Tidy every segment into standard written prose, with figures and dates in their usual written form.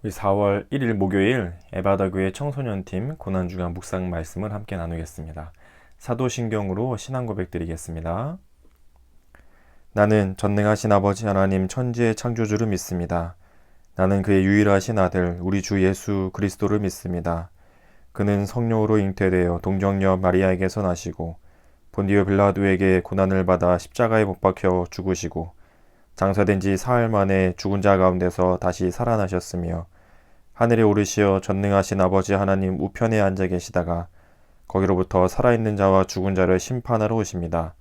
우리 4월 1일 목요일 에바다교회 청소년팀 고난주간 묵상 말씀을 함께 나누겠습니다. 사도신경으로 신앙 고백 드리겠습니다. 나는 전능하신 아버지 하나님 천지의 창조주를 믿습니다. 나는 그의 유일하신 아들 우리 주 예수 그리스도를 믿습니다. 그는 성령으로 잉태되어 동정녀 마리아에게서 나시고 본디오 빌라도에게 고난을 받아 십자가에 못 박혀 죽으시고 장사된 지 사흘 만에 죽은 자 가운데서 다시 살아나셨으며 하늘에 오르시어 전능하신 아버지 하나님 우편에 앉아 계시다가 거기로부터 살아있는 자와 죽은 자를 심판하러 오십니다.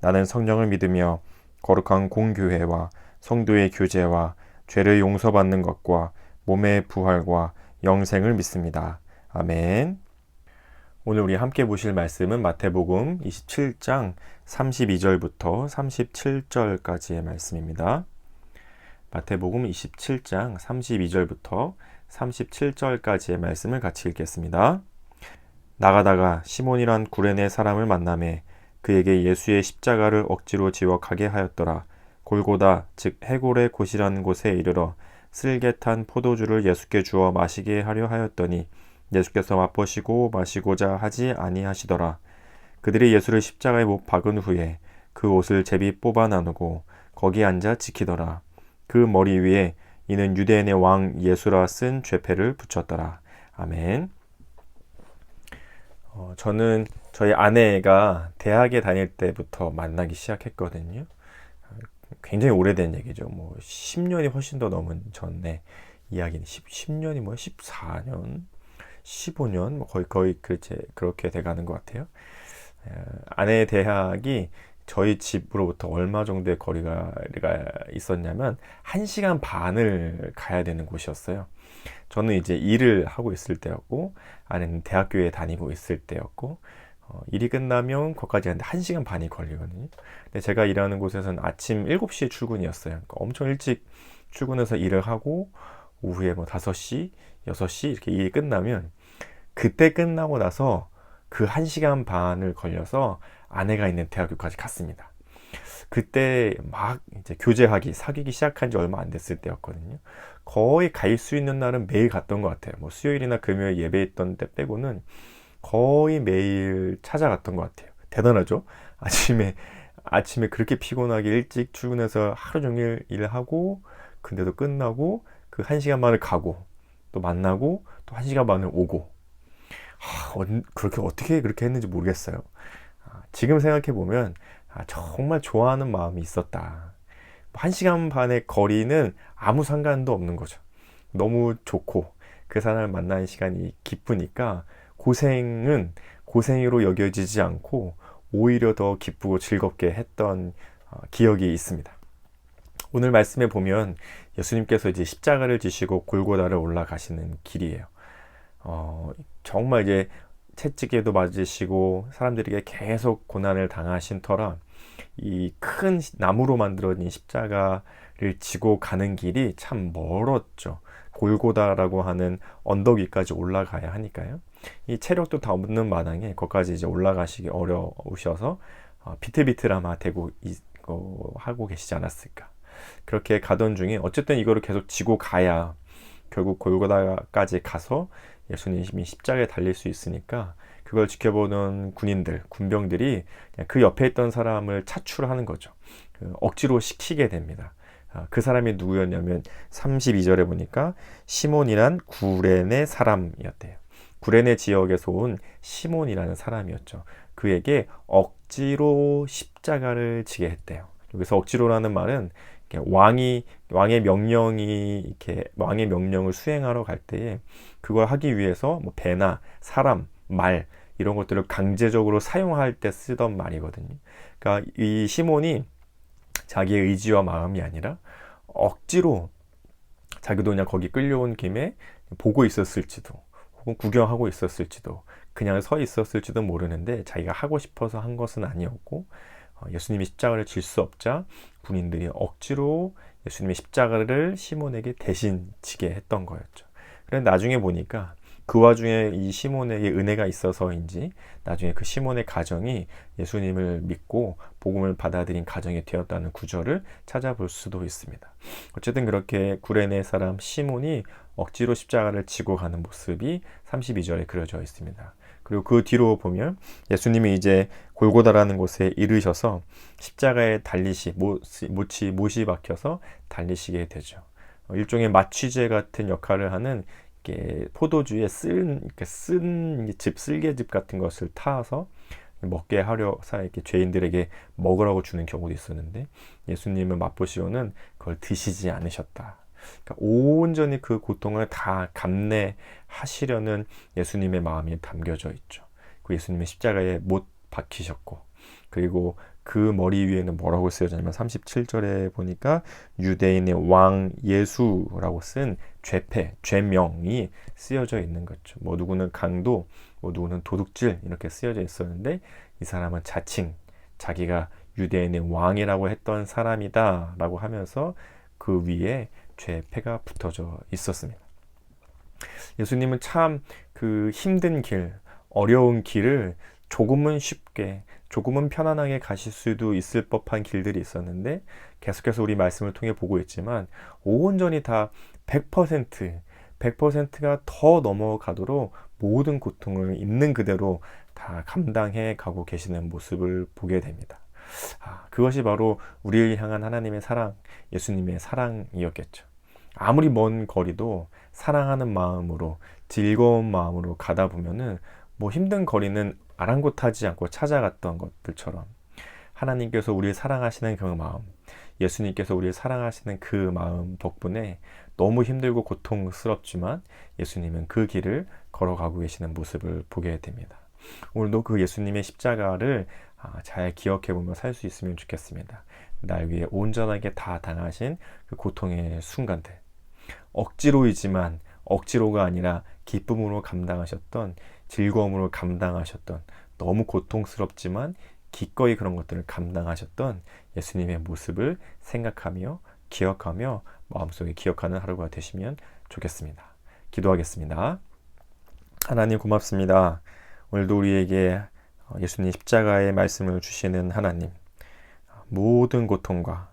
나는 성령을 믿으며 거룩한 공교회와 성도의 교제와 죄를 용서받는 것과 몸의 부활과 영생을 믿습니다. 아멘. 오늘 우리 함께 보실 말씀은 마태복음 27장 32절부터 37절까지의 말씀입니다. 마태복음 27장 32절부터 37절까지의 말씀을 같이 읽겠습니다. 나가다가 시몬이란 구레네 사람을 만나매 그에게 예수의 십자가를 억지로 지워 가게 하였더라. 골고다 즉 해골의 곳이라는 곳에 이르러 쓸개 탄 포도주를 예수께 주어 마시게 하려 하였더니 예수께서 맛보시고 마시고자 하지 아니하시더라. 그들이 예수를 십자가에 못 박은 후에 그 옷을 제비 뽑아 나누고 거기 앉아 지키더라. 그 머리 위에 이는 유대인의 왕 예수라 쓴 죄패를 붙였더라. 아멘. 저는 저희 아내가 대학에 다닐 때부터 만나기 시작했거든요. 굉장히 오래된 얘기죠. 10년이 훨씬 더 넘은 전에 이야기는 10년이 14년, 15년 거의 그렇게 돼가는 것 같아요. 아내의 대학이 저희 집으로부터 얼마 정도의 거리가 있었냐면 1시간 반을 가야 되는 곳이었어요. 저는 이제 일을 하고 있을 때였고 아내는 대학교에 다니고 있을 때였고 일이 끝나면 거기까지 하는데 1시간 반이 걸리거든요. 근데 제가 일하는 곳에서는 아침 7시에 출근이었어요. 그러니까 엄청 일찍 출근해서 일을 하고 오후에 5시, 6시 이렇게 일이 끝나면 그때 끝나고 나서 그 1시간 반을 걸려서 아내가 있는 대학교까지 갔습니다. 그때 막 이제 사귀기 시작한 지 얼마 안 됐을 때였거든요. 거의 갈 수 있는 날은 매일 갔던 것 같아요. 수요일이나 금요일 예배했던 때 빼고는 거의 매일 찾아갔던 것 같아요. 대단하죠? 아침에 그렇게 피곤하게 일찍 출근해서 하루 종일 일하고 근데도 끝나고 그 1시간 만을 가고 또 만나고 또 1시간 만을 오고 어떻게 그렇게 했는지 모르겠어요. 지금 생각해보면 정말 좋아하는 마음이 있었다. 1시간 반의 거리는 아무 상관도 없는 거죠. 너무 좋고 그 사람을 만나는 시간이 기쁘니까 고생은 고생으로 여겨지지 않고 오히려 더 기쁘고 즐겁게 했던 기억이 있습니다. 오늘 말씀에 보면 예수님께서 이제 십자가를 지시고 골고다를 올라가시는 길이에요. 정말 이제 채찍에도 맞으시고 사람들에게 계속 고난을 당하신 터라 이 큰 나무로 만들어진 십자가를 지고 가는 길이 참 멀었죠. 골고다라고 하는 언덕 위까지 올라가야 하니까요. 이 체력도 다 없는 마당에 거기까지 이제 올라가시기 어려우셔서 비틀비틀아마 되고 하고 계시지 않았을까. 그렇게 가던 중에 어쨌든 이거를 계속 지고 가야 결국 골고다까지 가서 예수님이 십자가에 달릴 수 있으니까 그걸 지켜보는 군병들이 그 옆에 있던 사람을 차출하는 거죠. 억지로 시키게 됩니다. 그 사람이 누구였냐면 32절에 보니까 시몬이란 구레네 사람이었대요. 구레네 지역에서 온 시몬이라는 사람이었죠. 그에게 억지로 십자가를 지게 했대요. 여기서 억지로라는 말은 왕의 명령을 수행하러 갈 때에 그걸 하기 위해서 배나 사람, 말 이런 것들을 강제적으로 사용할 때 쓰던 말이거든요. 그러니까 이 시몬이 자기의 의지와 마음이 아니라 억지로 자기도 그냥 거기 끌려온 김에 보고 있었을지도 혹은 구경하고 있었을지도 그냥 서 있었을지도 모르는데 자기가 하고 싶어서 한 것은 아니었고 예수님이 십자가를 질 수 없자 군인들이 억지로 예수님의 십자가를 시몬에게 대신 지게 했던 거였죠. 그런데 나중에 보니까 그 와중에 이 시몬에게 은혜가 있어서인지 나중에 그 시몬의 가정이 예수님을 믿고 복음을 받아들인 가정이 되었다는 구절을 찾아볼 수도 있습니다. 어쨌든 그렇게 구레네 사람 시몬이 억지로 십자가를 지고 가는 모습이 32절에 그려져 있습니다. 그리고 그 뒤로 보면 예수님이 이제 골고다라는 곳에 이르셔서 십자가에 못이 박혀서 달리시게 되죠. 일종의 마취제 같은 역할을 하는 포도주에 쓸개즙 같은 것을 타서 먹게 하려 이렇게 죄인들에게 먹으라고 주는 경우도 있었는데, 예수님은 맛보시고는 그걸 드시지 않으셨다. 그러니까 온전히 그 고통을 다 감내하시려는 예수님의 마음이 담겨져 있죠. 그 예수님의 십자가에 못 박히셨고, 그리고 그 머리 위에는 뭐라고 쓰여졌냐면 37절에 보니까 유대인의 왕 예수라고 쓴 죄명이 쓰여져 있는 거죠. 뭐 누구는 강도, 뭐 누구는 도둑질 이렇게 쓰여져 있었는데, 이 사람은 자칭 자기가 유대인의 왕이라고 했던 사람이다 라고 하면서 그 위에 죄패가 붙어져 있었습니다. 예수님은 참 그 힘든 길, 어려운 길을 조금은 쉽게, 조금은 편안하게 가실 수도 있을 법한 길들이 있었는데, 계속해서 우리 말씀을 통해 보고 있지만 온전히 다 100%가 더 넘어가도록 모든 고통을 있는 그대로 다 감당해 가고 계시는 모습을 보게 됩니다. 그것이 바로 우리를 향한 하나님의 사랑, 예수님의 사랑이었겠죠. 아무리 먼 거리도 사랑하는 마음으로, 즐거운 마음으로 가다 보면은 뭐 힘든 거리는 아랑곳하지 않고 찾아갔던 것들처럼, 하나님께서 우리를 사랑하시는 그 마음, 예수님께서 우리를 사랑하시는 그 마음 덕분에 너무 힘들고 고통스럽지만 예수님은 그 길을 걸어가고 계시는 모습을 보게 됩니다. 오늘도 그 예수님의 십자가를 잘 기억해 보며 살 수 있으면 좋겠습니다. 날 위해 온전하게 다 당하신 그 고통의 순간들, 억지로이지만 억지로가 아니라 기쁨으로 감당하셨던, 즐거움으로 감당하셨던, 너무 고통스럽지만 기꺼이 그런 것들을 감당하셨던 예수님의 모습을 생각하며 기억하며 마음속에 기억하는 하루가 되시면 좋겠습니다. 기도하겠습니다. 하나님 고맙습니다. 오늘도 우리에게 예수님 십자가의 말씀을 주시는 하나님, 모든 고통과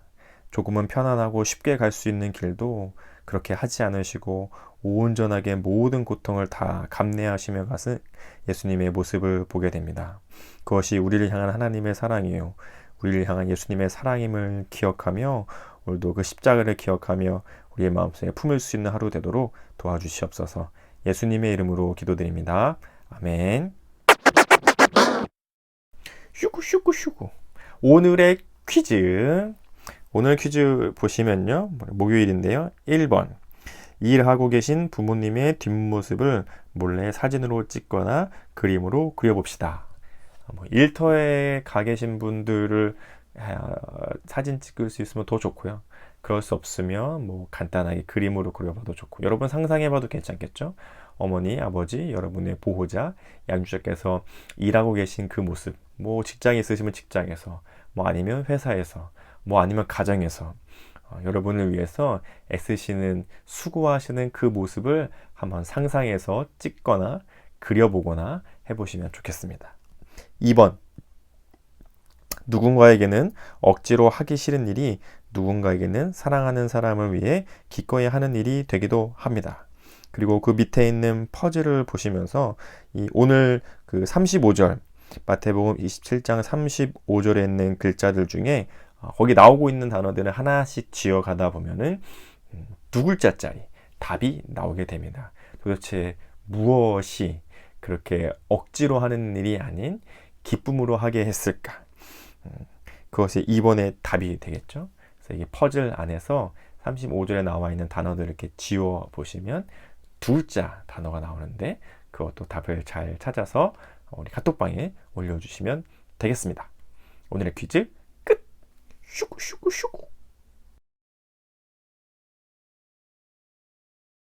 조금은 편안하고 쉽게 갈 수 있는 길도 그렇게 하지 않으시고 온전하게 모든 고통을 다 감내하시며 가신 예수님의 모습을 보게 됩니다. 그것이 우리를 향한 하나님의 사랑이에요. 우리를 향한 예수님의 사랑임을 기억하며 오늘도 그 십자가를 기억하며 우리의 마음속에 품을 수 있는 하루 되도록 도와주시옵소서. 예수님의 이름으로 기도드립니다. 아멘. 슈구. 오늘의 퀴즈. 오늘 퀴즈 보시면요, 목요일인데요. 1번, 일하고 계신 부모님의 뒷모습을 몰래 사진으로 찍거나 그림으로 그려봅시다. 일터에 가 계신 분들을 사진 찍을 수 있으면 더 좋고요. 그럴 수 없으면 뭐 간단하게 그림으로 그려봐도 좋고, 여러분 상상해봐도 괜찮겠죠? 어머니, 아버지, 여러분의 보호자, 양육자께서 일하고 계신 그 모습, 뭐 직장에 있으시면 직장에서, 뭐 아니면 회사에서, 뭐 아니면 가정에서 여러분을 위해서 애쓰시는, 수고하시는 그 모습을 한번 상상해서 찍거나 그려보거나 해보시면 좋겠습니다. 2번, 누군가에게는 억지로 하기 싫은 일이 누군가에게는 사랑하는 사람을 위해 기꺼이 하는 일이 되기도 합니다. 그리고 그 밑에 있는 퍼즐을 보시면서 오늘 그 35절, 마태복음 27장 35절에 있는 글자들 중에 거기 나오고 있는 단어들을 하나씩 지어가다 보면은 두 글자짜리 답이 나오게 됩니다. 도대체 무엇이 그렇게 억지로 하는 일이 아닌 기쁨으로 하게 했을까? 그것이 2번의 답이 되겠죠. 그래서 이 퍼즐 안에서 35절에 나와 있는 단어들을 이렇게 지워 보시면 두 글자 단어가 나오는데, 그것도 답을 잘 찾아서 우리 카톡방에 올려주시면 되겠습니다. 오늘의 퀴즈 끝! 슈구.